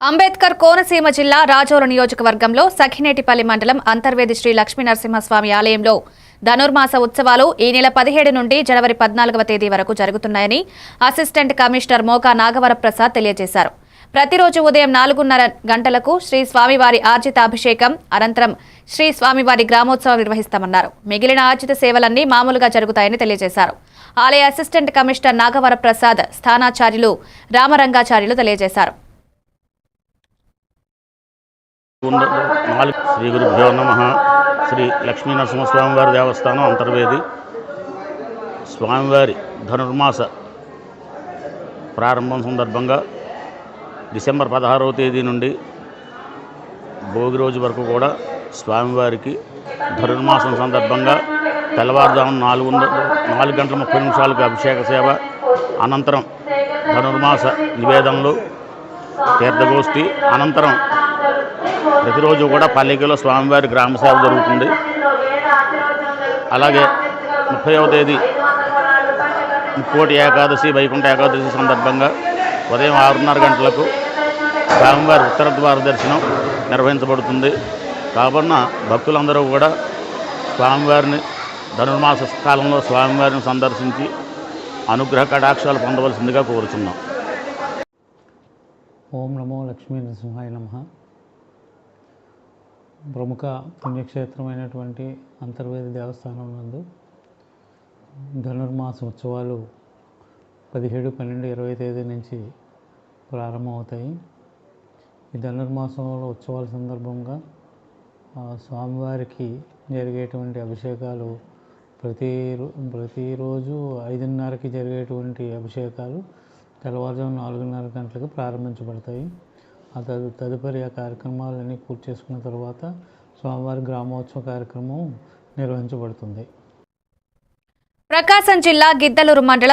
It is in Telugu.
అంబేద్కర్ కోనసీమ జిల్లా రాజోలు నియోజకవర్గంలో సఖినేటిపల్లి మండలం అంతర్వేది శ్రీ లక్ష్మీనరసింహస్వామి ఆలయంలో ధనుర్మాస ఉత్సవాలు ఈ నెల 17 నుండి జనవరి 14వ తేదీ వరకు జరుగుతున్నాయని అసిస్టెంట్ కమిషనర్ మోకా నాగవరప్రసాద్ తెలియజేశారు. ప్రతిరోజు ఉదయం 4:30 గంటలకు శ్రీ స్వామివారి ఆర్జిత అభిషేకం అనంతరం శ్రీ స్వామివారి గ్రామోత్సవం నిర్వహిస్తామన్నారు. మిగిలిన ఆర్జిత సేవలన్నీ మామూలుగా జరుగుతాయని తెలియజేశారు. ఆలయ అసిస్టెంట్ కమిషనర్ నాగవరప్రసాద్ స్థానాచార్యులు రామరంగాచార్యులు తెలియజేశారు. శ్రీ గురుభ్యో నమః. శ్రీ లక్ష్మీనరసింహస్వామివారి దేవస్థానం అంతర్వేది. స్వామివారి ధనుర్మాస ప్రారంభం సందర్భంగా డిసెంబర్ 16వ తేదీ నుండి భోగి రోజు వరకు కూడా స్వామివారికి ధనుర్మాసం సందర్భంగా తెల్లవారుజామున 4 గంటల 30 నిమిషాలకు అభిషేక సేవ, అనంతరం ధనుర్మాస నివేదనలు, తీర్థగోష్ఠి, అనంతరం ప్రతిరోజు కూడా పల్లెకిలో స్వామివారి గ్రామ సేవ జరుగుతుంది. అలాగే 30వ తేదీ ముక్కోటి ఏకాదశి, వైకుంఠ ఏకాదశి సందర్భంగా ఉదయం 6:30 గంటలకు స్వామివారి ఉత్తర ద్వార దర్శనం నిర్వహించబడుతుంది. కావున భక్తులందరూ కూడా స్వామివారిని ధనుర్మాస కాలంలో స్వామివారిని సందర్శించి అనుగ్రహ కటాక్షాలు పొందవలసిందిగా కోరుచున్నాం. ఓం నమో లక్ష్మీ నరసింహాయ నమః. ప్రముఖ పుణ్యక్షేత్రమైనటువంటి అంతర్వేది దేవస్థానం నందు ధనుర్మాస ఉత్సవాలు 17, 12, 20 తేదీ నుంచి ప్రారంభమవుతాయి. ఈ ధనుర్మాసంలో ఉత్సవాల సందర్భంగా స్వామివారికి జరిగేటువంటి అభిషేకాలు ప్రతిరోజు 5:30కి జరిగేటువంటి అభిషేకాలు తెల్లవారుజాము 4:30 గంటలకు ప్రారంభించబడతాయి. తదుపరి ఆ కార్యక్రమాలన్నీ పూర్తి చేసుకున్న తర్వాత స్వామివారి గ్రామోత్సవ కార్యక్రమం నిర్వహించబడుతుంది. ప్రకాశం జిల్లా గిద్దలూరు మండలం